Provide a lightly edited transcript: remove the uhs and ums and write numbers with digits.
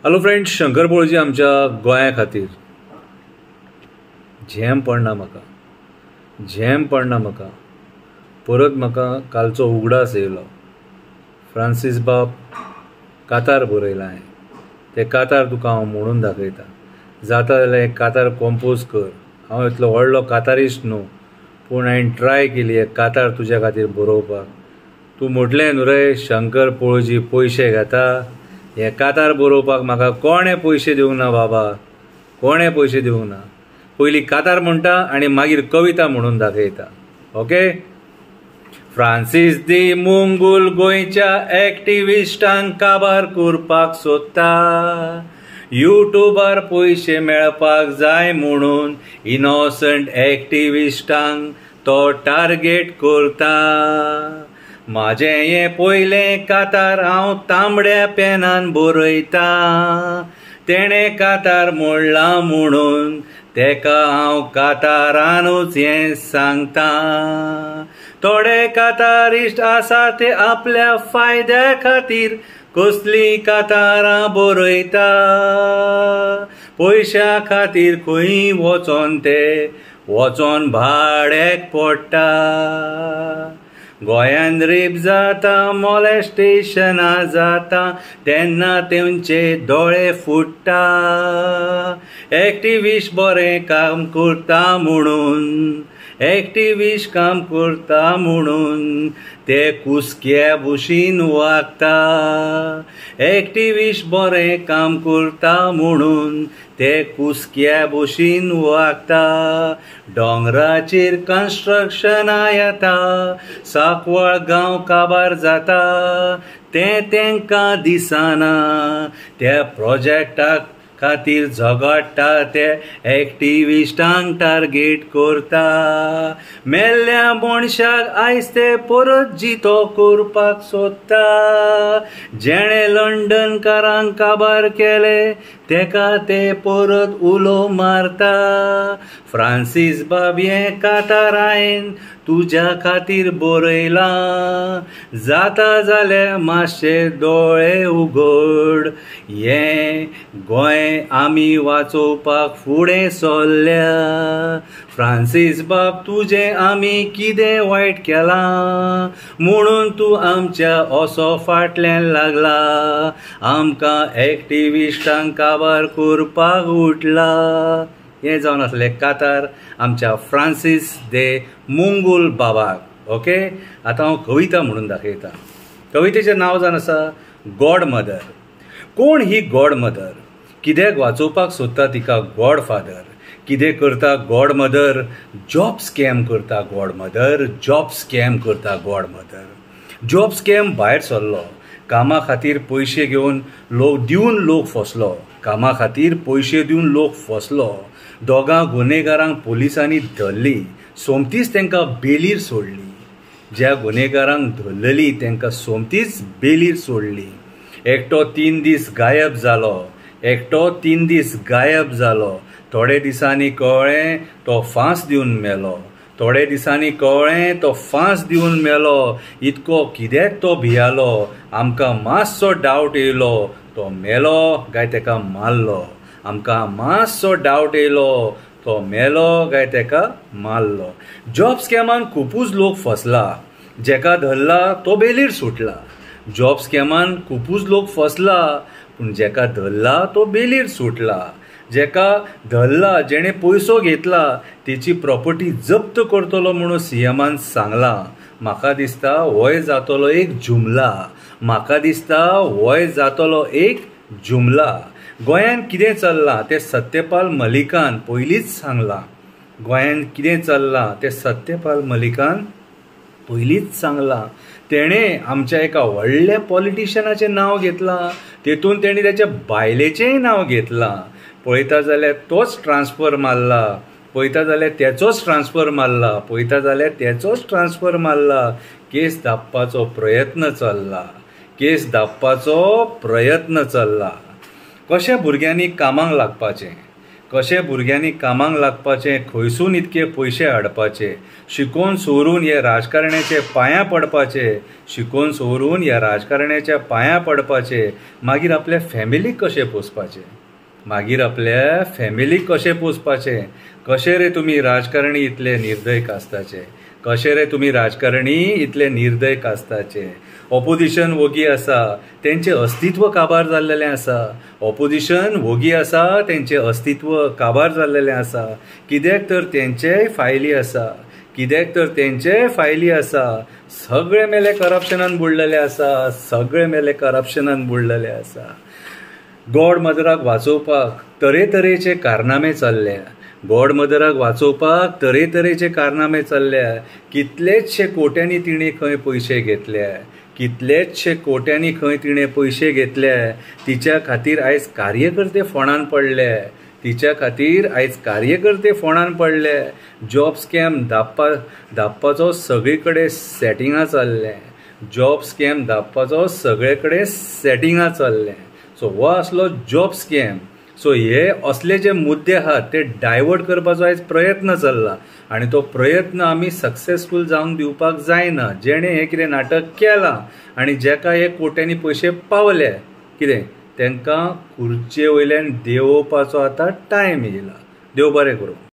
Hello friends, Shankar पळोवची आमच्या गोंया खातीर झेम पडना म्हाका परत म्हाका कालचो उगडास येयलो. फ्रांसीस बाब कातार बरयला हांवें. ते कातार तुका हांव म्हणून दाखयता. जाता जाल्यार एक कातार कंपोज कर. हांव इतलो व्हडलो कातारिस्ट न्हू, पूण हांवें ट्राय केली एक कातार तुज्या खातीर बरोवपाक. तूं म्हटलें न्हू रे शंकर पळोवची पयशे घेता. हे कातार बरोवपाक म्हाका कोणें पयशे दिवंक ना बाबा, कोणें पयशे दिवंक ना. पयलीं कातार म्हणटा आनी मागीर कविता म्हणून दाखयता. ओके. फ्रांसीस दी मुंगूल गोंयच्या एक्टिविस्टांक काबार करपाक सोदता. युट्यूबार पयशे मेळपाक जाय म्हणून इनोसंट एक्टिविस्टांक तो टार्गेट करता. म्हाजें हें पयलें कातार हांव तांबड्या पेनान बरयता. तेणें कातार मोडला म्हणून तेका हांव कातारानूच हें सांगता. थोडे कातारिस्ट आसा ते आपल्या फायद्या खातीर कसलीं कातारां बरयता. पयशा खातीर खंय वचोन भाड्याक पडटा. गोंयान रेप जाता, मॉलेस्टेशनां जाता तेन्ना तेंचे दोळे फुट्टा. एक्टिविस्ट बरें काम करता म्हणून ते कुस्क्या भुशीन वागता. एक्टिविस्ट बरें काम करता म्हणून ते कुस्क्या भुशीन वागता. दोंगराचेर कन्स्ट्रक्शनां येता, साकवाळ गांव काबार जाता. तें तेंकां दिसना. त्या प्रोजेक्टाक खातीर झगडटा ते एक्टिविस्टांक टार्गेट करता. मेल्ल्या मनशाक आयज ते परत जितो करपाक सोदता. जेणे लंडनकारांक काबार केले तेका ते परत उलो मारता. फ्रांसीस बाब हें कातार हांवें तुज्या खातीर बरयलां. जाता जाल्यार मातशे दोळे उगड. हें गोंय आमी वाचोवपाक फुडें सरल्या. फ्रांसीस बाब तुजें आमी कितें वायट केलां म्हणून तूं आमच्या असो फाटल्यान लागला. आमकां एक्टिविस्टांक काबार करपाक उठला. हें जावन आसलें कातार आमच्या फ्रांसीस दे मुंगूल बाबाक. ओके. आतां हांव कविता म्हणून दाखयता. कवितेचें नांव जावन आसा गॉड मदर. कोण ही गॉड मदर? कित्याक वाचोवपाक सोदता तिका गॉड फादर? कितें करता गॉड मदर? जॉब स्कॅम करता गॉड मदर. जॉब स्कॅम करता गॉड मदर. जॉब स्कॅम भायर सरलो. कामा खातीर पयशे दिवन लोक फसलो. कामा खातीर पयशे दिवन लोक फसलो. दोगां गुन्हेगारांक पुलिसांनी धरली. सोमतीच तेंकां बेलीर सोडली. ज्या गुन्हेगारांक धरलेली तेंकां सोमतीच बेलीर सोडली. एकटो 3 दीस गायब जालो. थोडे दिसांनी कळ्ळें तो फांस दिवन मेलो. इतको कित्याक तो भियालो? आमकां मातसो डावट येयलो तो मेलो काय तेका मारलो. जॉब स्कॅमान खुपूच लोक फसला. जेका धरला तो बेलीर सुटला. जॉब स्कॅमान खुपूच लोक फसला, पूण जेका धरला तो बेलीर सुटला. जेका धरला, जेणे पयसो घेतला, तेची प्रॉपर्टी जप्त करतलो म्हणून सीएमान सांगलां. म्हाका दिसता होय जातलो एक जुमला. गोंयान कितें चल्लां तें सत्यपाल मलिकान पयलींच सांगलां. तेणें आमच्या एका व्हडल्या पॉलिटिशियनाचें नांव घेतलां. तेतून तेणी तेच्या बायलेचेंय नांव घेतलां. पळयता जाल्यार तोच ट्रान्सफर मारला. केस धांपपाचो प्रयत्न चल्ला. कशा भुरग्यांनी कामाक लागपाचें? कशे भुरग्यांनी कामाक लागपाचें, खंयसून इतके पयशे हाडपाचे, शिकोवन सवरून हे राजकारण्याचे पांयां पडपाचे, शिकोवन सवरून ह्या राजकारण्याच्या पांयां पडपाचे, मागीर आपल्या फॅमिलीक कशें पोसपाचें, मागीर आपल्या फॅमिलीक कशें पोसपाचें. कशे रे तुमी राजकारणी इतले निर्दय कास्ताचे, कशे रे तुमी राजकारणी इतले निर्दय कास्ताचे. ऑपोजिशन वोगी आसा, तेंचें अस्तित्व काबार जाल्लेलें आसा. ऑपोजिशन वोगी आसा, तेंचें अस्तित्व काबार जाल्लेलें आसा. कित्याक तर तेंचेय फायली आसा, कित्याक तर तेंचेय फायली आसा. सगळे मेले करप्शनान बुडलेले आसा, सगळे मेले करप्शनान बुडलेले आसा. गॉड मदराक वाचोवपाक तरेतरेचे कारनामे चल्ल्या, गॉड मदराक वाचोवपाक तरेतरेचे कारनामे चल्ल्या. कितलेचशे कोट्यांनी तिणें खंय पयशे घेतल्या, कितलेचशे कोट्यांनी खंय तिणें पयशे घेतल्या. तिच्या खातीर आयज कार्यकर्ते फोंडान पडले, तिच्या खातीर आयज कार्यकर्ते फोंडान पडले. जॉब स्कॅम धापपाचो सगळे कडेन सेटिंगां चल्लें, जॉब स्कॅम धापपाचो सगळे कडेन सेटिंगां चल्लें. सो हो आसलो जॉब स्कॅम. सो हे असले जे मुद्दे आहात ते डायवर्ट करपाचो आयज प्रयत्न चल्ला आनी तो प्रयत्न आमी सक्सेसफूल जावंक दिवपाक जायना. जेणे हे कितें नाटक केलां आनी जेका हे कोट्यांनी पयशे पावले, कितें तांकां खुर्चे वयल्यान देंवोवपाचो आतां टायम येयला. देव बरें करूं.